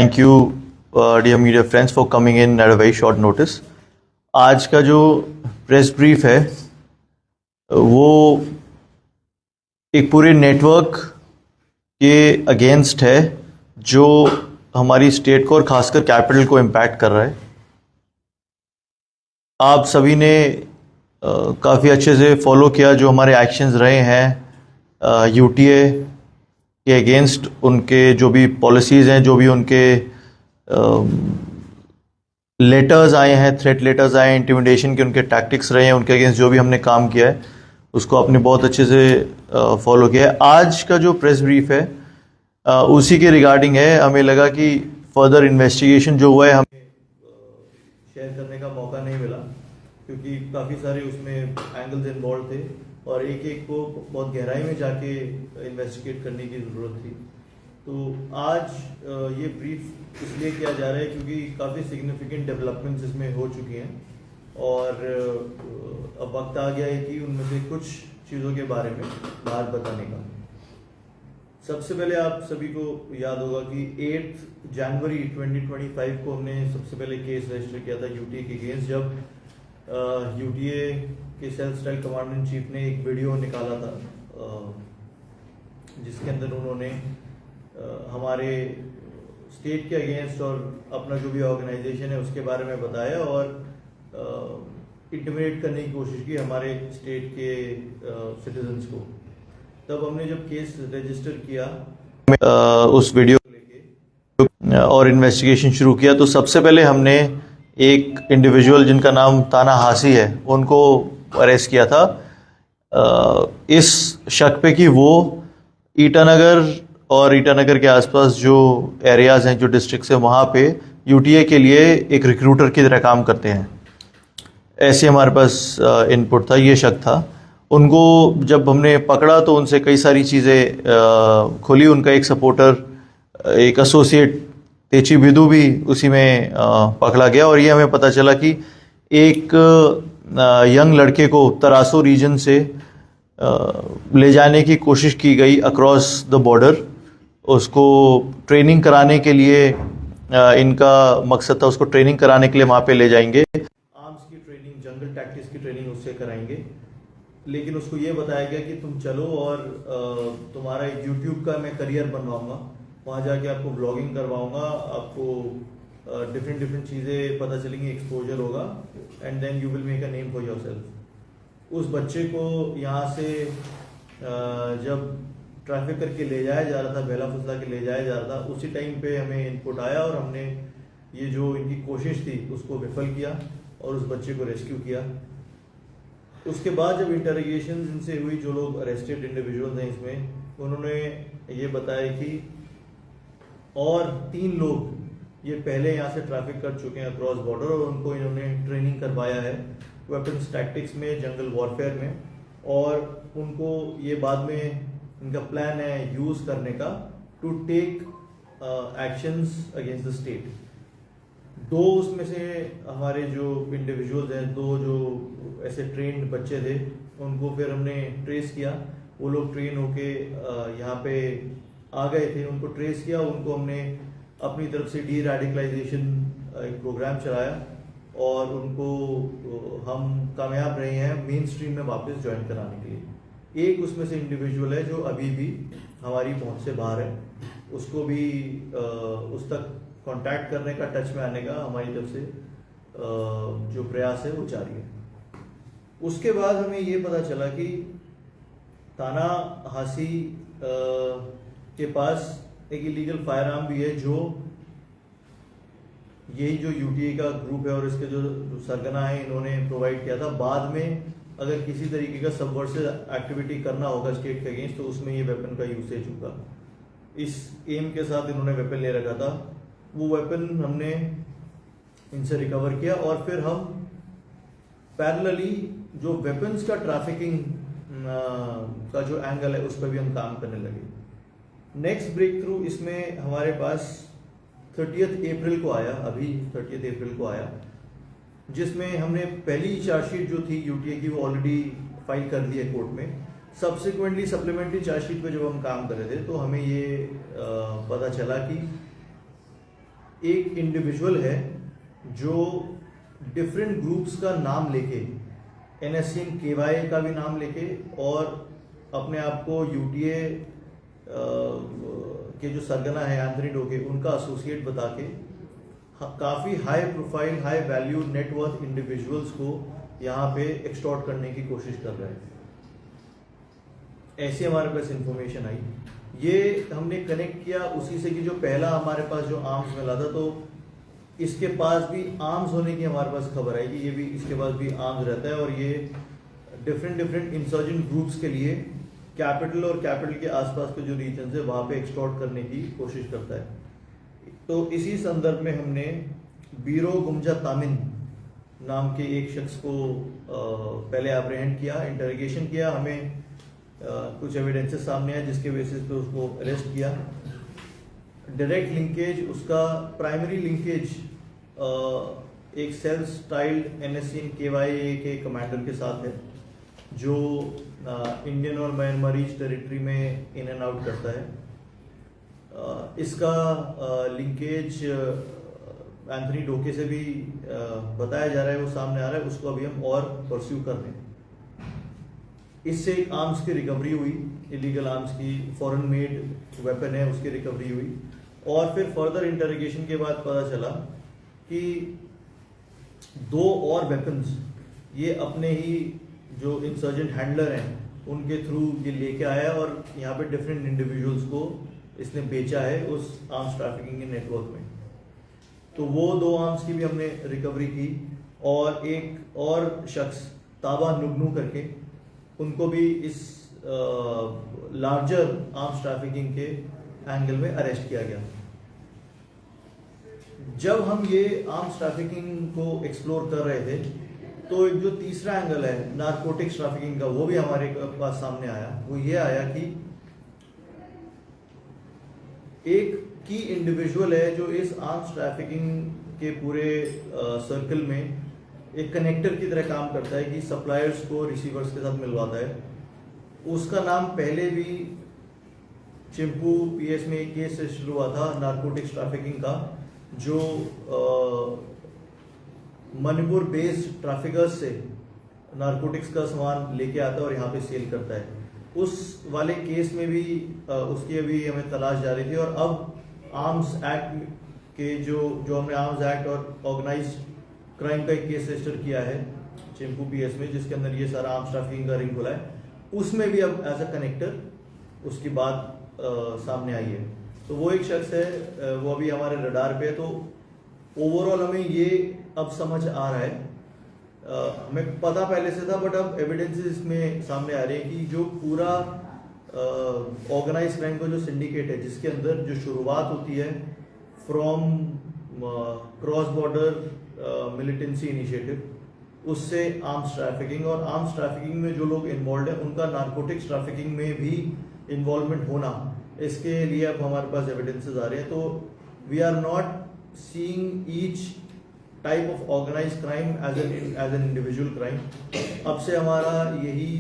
Thank you, dear media friends, for coming in at a very short notice. आज का जो press brief है वो एक पूरे नेटवर्क के अगेंस्ट है जो हमारी स्टेट को और खासकर कैपिटल को इम्पैक्ट कर रहा है। आप सभी ने काफ़ी अच्छे से फॉलो किया जो हमारे एक्शंस रहे हैं यूटीए के अगेंस्ट, उनके जो भी पॉलिसीज़ हैं, जो भी उनके लेटर्स आए हैं, थ्रेट लेटर्स आए हैं, इंटिमिडेशन के उनके टैक्टिक्स रहे हैं, उनके अगेंस्ट जो भी हमने काम किया है उसको आपने बहुत अच्छे से फॉलो किया है। आज का जो प्रेस ब्रीफ है उसी के रिगार्डिंग है। हमें लगा कि फर्दर इन्वेस्टिगेशन जो हुआ है हमें शेयर करने का मौका नहीं मिला क्योंकि काफ़ी सारे उसमें एंगल्स इन्वॉल्व थे और एक एक को बहुत गहराई में जाके इन्वेस्टिगेट करने की ज़रूरत थी। तो आज ये ब्रीफ इसलिए किया जा रहा है क्योंकि काफ़ी सिग्निफिकेंट डेवलपमेंट्स इसमें हो चुकी हैं और अब वक्त आ गया है कि उनमें से कुछ चीज़ों के बारे में बात बताने का। सबसे पहले आप सभी को याद होगा कि 8 जनवरी 2025 को हमने सबसे पहले केस रजिस्टर किया था यूटीए के अगेंस्ट, जब यूटीए के self style commander in chief ने एक वीडियो निकाला था जिसके अंदर उन्होंने हमारे स्टेट के अगेंस्ट और अपना जो भी ऑर्गेनाइजेशन है उसके बारे में बताया और इंटिमिडेट करने की कोशिश की हमारे स्टेट के सिटीजन्स को। तब हमने जब केस रजिस्टर किया उस वीडियो को लेके और इन्वेस्टिगेशन शुरू किया, तो सबसे पहले हमने एक इंडिविजुअल जिनका नाम ताना हासी है उनको अरेस्ट किया था इस शक पे कि वो ईटानगर और ईटानगर के आसपास जो एरियाज़ हैं, जो डिस्ट्रिक्ट्स हैं, वहाँ पे यूटीए के लिए एक रिक्रूटर की तरह काम करते हैं। ऐसे हमारे पास इनपुट था, ये शक था। उनको जब हमने पकड़ा तो उनसे कई सारी चीज़ें खुली। उनका एक सपोर्टर, एक एसोसिएट तेची बिदू भी उसी में पकड़ा गया और ये हमें पता चला कि एक यंग लड़के को तरासो रीजन से ले जाने की कोशिश की गई अक्रॉस द बॉर्डर। उसको ट्रेनिंग कराने के लिए इनका मकसद था, उसको ट्रेनिंग कराने के लिए वहाँ पे ले जाएंगे, आर्म्स की ट्रेनिंग, जंगल टैक्टिक्स की ट्रेनिंग उससे कराएंगे। लेकिन उसको ये बताया गया कि तुम चलो और तुम्हारा एक यूट्यूब का मैं करियर बनवाऊंगा, वहाँ जाके आपको ब्लॉगिंग करवाऊंगा, आपको डिफरेंट चीज़ें पता चलेंगी, एक्सपोजर होगा and then you will make a name for yourself. उस बच्चे को यहाँ से जब ट्रैफिक करके ले जाया जा रहा था, बेला फुसला के ले जाया जा रहा था, उसी टाइम पे हमें इनपुट आया और हमने ये जो इनकी कोशिश थी उसको विफल किया और उस बच्चे को रेस्क्यू किया। उसके बाद जब इंटरोगेशन इनसे हुई, जो लोग अरेस्टेड इंडिविजुअल्स हैं इसमें, उन्होंने ये बताया कि और 3 लोग ये पहले यहाँ से ट्रैफिक कर चुके हैं अक्रॉस बॉर्डर और उनको इन्होंने ट्रेनिंग करवाया है वेपन्स टैक्टिक्स में, जंगल वॉरफेयर में, और उनको ये बाद में इनका प्लान है यूज़ करने का to take actions against the state. 2 उसमें से हमारे जो इंडिविजुअल्स हैं, 2 जो ऐसे ट्रेंड बच्चे थे, उनको फिर हमने ट्रेस किया। वो लोग ट्रेन होके यहाँ पे आ गए थे, उनको ट्रेस किया, उनको हमने अपनी तरफ से डी रेडिकलाइजेशन एक प्रोग्राम चलाया और उनको हम कामयाब रहे हैं मेन स्ट्रीम में वापस ज्वाइन कराने के लिए। एक उसमें से इंडिविजुअल है जो अभी भी हमारी पहुंच से बाहर है, उसको भी उस तक कांटेक्ट करने का, टच में आने का हमारी तरफ से जो प्रयास है वो जारी है। उसके बाद हमें ये पता चला कि ताना हासी के पास एक इलीगल फायर आर्म भी है जो यही जो यूटीए का ग्रुप है और इसके जो सरगना है इन्होंने प्रोवाइड किया था। बाद में अगर किसी तरीके का सबवर्सिव एक्टिविटी करना होगा स्टेट के अगेंस्ट तो उसमें ये वेपन का यूसेज होगा। इस एम के साथ इन्होंने वेपन ले रखा था। वो वेपन हमने इनसे रिकवर किया और फिर हम पैरेलली जो वेपन्स का ट्रैफिकिंग का जो एंगल है उस पर भी हम काम करने लगे। नेक्स्ट ब्रेक थ्रू इसमें हमारे पास 30 अप्रैल को आया, अभी 30 अप्रैल को आया, जिसमें हमने पहली चार्जशीट जो थी यूटीए की वो ऑलरेडी फाइल कर दी है कोर्ट में। सब्सिक्वेंटली सप्लीमेंट्री चार्जशीट पे जब हम काम कर रहे थे तो हमें ये पता चला कि एक इंडिविजुअल है जो डिफरेंट ग्रुप्स का नाम लेके, NSCN KY का भी नाम लेके और अपने आप को UTA के जो सरगना है एंथनी डोके उनका एसोसिएट बता के काफ़ी high profile, high value, net worth individuals को यहाँ पे एक्सटॉर्ट करने की कोशिश कर रहे हैं। ऐसी हमारे पास इंफॉर्मेशन आई, ये हमने कनेक्ट किया उसी से कि जो पहला हमारे पास जो आर्म्स मिला था, तो इसके पास भी आर्म्स होने की हमारे पास खबर आई कि ये भी, इसके पास भी आर्म्स रहता है और ये डिफरेंट इंसर्जेंट ग्रुप्स के लिए कैपिटल और कैपिटल के आसपास के जो रीजन है वहाँ पे एक्सटॉर्ट करने की कोशिश करता है। तो इसी संदर्भ में हमने बीरो गुमजा तामिन नाम के एक शख्स को पहले अप्रहेंड किया, इंटरोगेशन किया, हमें कुछ एविडेंसेस सामने आए जिसके बेसिस पे उसको अरेस्ट किया। डायरेक्ट लिंकेज, उसका प्राइमरी लिंकेज एक सेल्फ स्टाइल्ड NSCN KY के कमांडर के साथ है जो इंडियन और म्यांमारीज टेरिटरी में इन एंड आउट करता है। इसका लिंकेज एंथनी डोके से भी बताया जा रहा है, वो सामने आ रहा है, उसको अभी हम और परस्यू कर रहे हैं। इससे आर्म्स की रिकवरी हुई, इलीगल आर्म्स की, फॉरेन मेड वेपन है उसकी रिकवरी हुई और फिर फर्दर इंटरोगेशन के बाद पता चला कि 2 और वेपन्स ये अपने ही जो इंसर्जेंट हैंडलर हैं उनके थ्रू ये लेके आया और यहाँ पे डिफरेंट इंडिविजुअल्स को इसने बेचा है उस आर्म्स ट्रैफिकिंग के नेटवर्क में। तो वो 2 आर्म्स की भी हमने रिकवरी की और एक और शख्स ताबा नुगनू करके, उनको भी इस लार्जर आर्म्स ट्रैफिकिंग के एंगल में अरेस्ट किया गया। जब हम ये आर्म्स ट्रैफिकिंग को एक्सप्लोर कर रहे थे तो एक जो तीसरा एंगल है नारकोटिक्स ट्रैफिकिंग का, वो भी हमारे पास सामने आया। वो ये आया कि एक की इंडिविजुअल है जो इस आर्म्स ट्रैफिकिंग के पूरे सर्कल में एक कनेक्टर की तरह काम करता है कि सप्लायर्स को रिसीवर्स के साथ मिलवाता है। उसका नाम पहले भी चिंपू PS में एक केस शुरू हुआ था नारकोटिक्स ट्रैफिकिंग का, जो मणिपुर बेस्ड ट्रैफिकर्स से नारकोटिक्स का सामान लेके आता है और यहाँ पे सेल करता है। उस वाले केस में भी उसकी अभी हमें तलाश जा रही थी और अब आर्म्स एक्ट के जो हमने आर्म्स एक्ट और ऑर्गेनाइज क्राइम का एक केस रजिस्टर किया है चिंपू PS में, जिसके अंदर ये सारा आर्म्स ट्रैफिकिंग का रिंग खुला है, उसमें भी अब एज अ कनेक्टर उसकी बात सामने आई है। तो वो एक शख्स है, वो अभी हमारे रडार पे है। तो ओवरऑल हमें ये अब समझ आ रहा है, हमें पता पहले से था बट अब एविडेंसेस इसमें सामने आ रहे हैं कि जो पूरा ऑर्गेनाइज क्राइम का जो सिंडिकेट है, जिसके अंदर जो शुरुआत होती है from cross border militancy initiative, उससे आर्म्स ट्रैफिकिंग, और आर्म्स ट्रैफिकिंग में जो लोग इन्वॉल्व हैं उनका नारकोटिक्स ट्रैफिकिंग में भी इन्वॉल्वमेंट होना, इसके लिए अब हमारे पास एविडेंसेस आ रहे हैं। तो we are not seeing each type of organise crime as an individual crime. अब से हमारा यही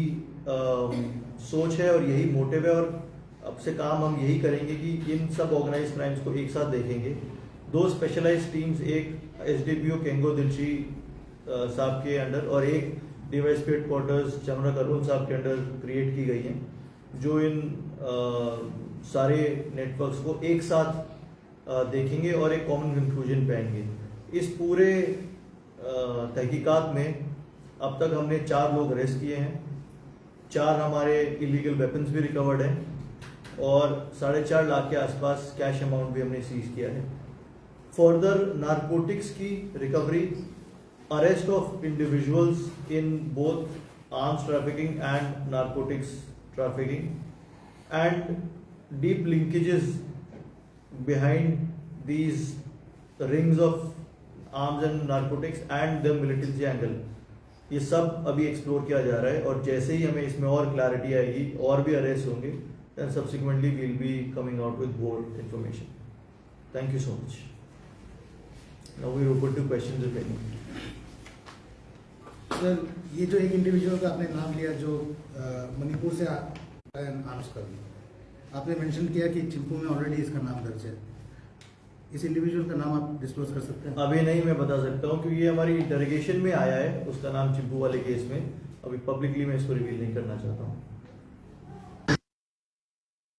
सोच है और यही मोटिव है और अब से काम हम यही करेंगे कि इन सब ऑर्गेनाइज क्राइम्स को एक साथ देखेंगे। 2 स्पेशलाइज्ड टीम्स, एक SDPO केंगो दिलशी साहब के अंडर और एक DYSP हेडक्वार्टर्स चमरा अरुण साहब के अंडर क्रिएट की गई हैं, जो इन सारे नेटवर्क्स को एक साथ देखेंगे और एक कॉमन कंक्लूजन पे आएंगे। इस पूरे तहकीकात में अब तक हमने 4 लोग अरेस्ट किए हैं, 4 हमारे इलीगल वेपन्स भी रिकवर्ड हैं और 4.5 लाख के आसपास कैश अमाउंट भी हमने सीज किया है। फर्दर नारकोटिक्स की recovery, arrest of individuals in both arms trafficking and narcotics trafficking, and deep linkages behind these rings of arms and narcotics and the militancy angle, ये सब अभी एक्सप्लोर किया जा रहा है और जैसे ही हमें इसमें और क्लैरिटी आएगी और भी अरेस्ट होंगे, then subsequently we'll be coming out with more information. Thank you so much. Now we open to questions if any. Sir, ये जो एक इंडिविजुअल का आपने नाम लिया जो मणिपुर से आर्म्स कर दी, आपने मेंशन किया कि चिंपू में ऑलरेडी इसका नाम दर्ज है। इस इंडिविजुअल का नाम आप डिस्क्लोज कर सकते हैं? अभी नहीं मैं बता सकता हूँ क्योंकि ये हमारी इंटरोगेशन में आया है, उसका नाम चिंपू वाले केस में। अभी पब्लिकली मैं इसको रिवील नहीं करना चाहता हूँ।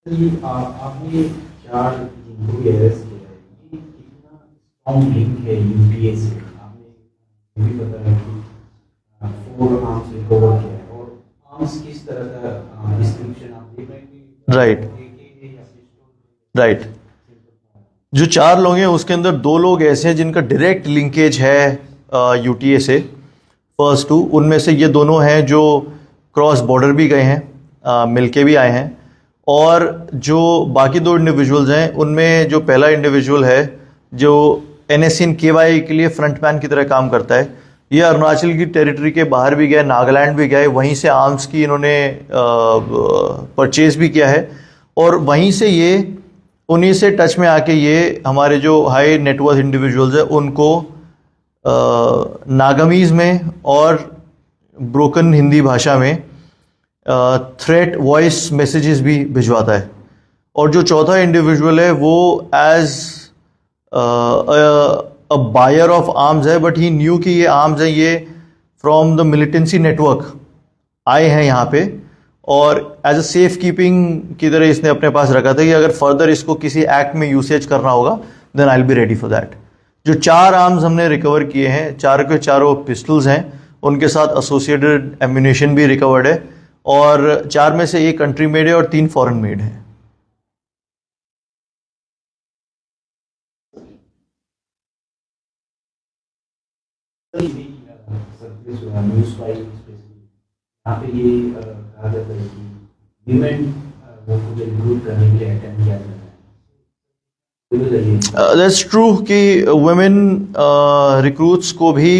आपने 4 जिनको भी अरेस्ट किया है, ये कितना स्ट्रॉन्ग लिंक है यूपीए से? आपने ये भी बताया कि 4 आर्म्स रिकवर किया है, और आर्म्स किस तरह का डिस्क्रिप्शन आप देख रहे हैं कि राइट राइट। जो 4 लोग हैं उसके अंदर 2 लोग ऐसे हैं जिनका डायरेक्ट लिंकेज है यूटीए से। फर्स्ट 2 उनमें से ये दोनों हैं जो क्रॉस बॉर्डर भी गए हैं, मिलके भी आए हैं। और जो बाकी 2 इंडिविजुअल्स हैं उनमें जो पहला इंडिविजुअल है जो NSN KY के लिए फ्रंटमैन की तरह काम करता है, ये अरुणाचल की टेरिटरी के बाहर भी गया, नागालैंड भी गए, वहीं से आर्म्स की इन्होंने परचेज भी किया है। और वहीं से ये उन्हीं से टच में आके ये हमारे जो हाई नेटवर्थ इंडिविजुअल्स हैं उनको नागामीज में और ब्रोकन हिंदी भाषा में थ्रेट वॉइस मैसेजेस भी भिजवाता है। और जो चौथा इंडिविजुअल है वो as a buyer of arms है, बट ही न्यू कि ये आर्म्स हैं ये फ्रॉम द मिलिटेंसी नेटवर्क आए हैं यहाँ पे, और एज अ सेफ कीपिंग की तरह इसने अपने पास रखा था कि अगर फर्दर इसको किसी एक्ट में यूसेज करना होगा then I will be ready for that. जो 4 आर्म्स हमने रिकवर किए हैं, 4 के 4 पिस्टल्स हैं, उनके साथ एसोसिएटेड एम्यूनेशन भी रिकवर्ड है, और 4 में से 1 कंट्री मेड है और 3 फॉरेन मेड हैं। न्यूज़ फाइल यहाँ पे ये कहा जाता है कि विमेन वो मुझे रिक्रूट करने के लिए अटेंड किया जाता है। दैट्स ट्रू कि वुमेन रिक्रूट्स को भी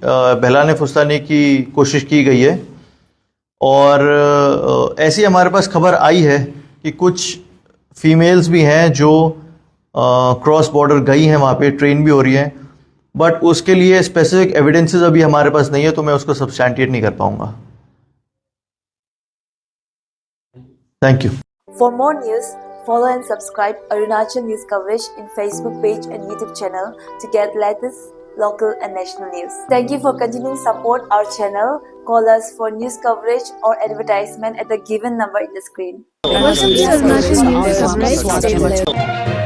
बहलाने फुसलाने की कोशिश की गई है, और ऐसी हमारे पास खबर आई है कि कुछ फीमेल्स भी हैं जो क्रॉस बॉर्डर गई हैं, वहाँ पे ट्रेन भी हो रही हैं, बट उसके लिए स्पेसिफिक एविडेंसेस अभी हमारे पास नहीं है, तो मैं उसको सब्सटैंटिएट नहीं कर पाऊंगा। Thank you. For more news, follow and subscribe Arunachal News Coverage in Facebook page and YouTube channel to get latest local and national news. Thank you for continuing support our channel. Call us for news coverage or advertisement at the given number in the screen. Welcome to Arunachal News Coverage.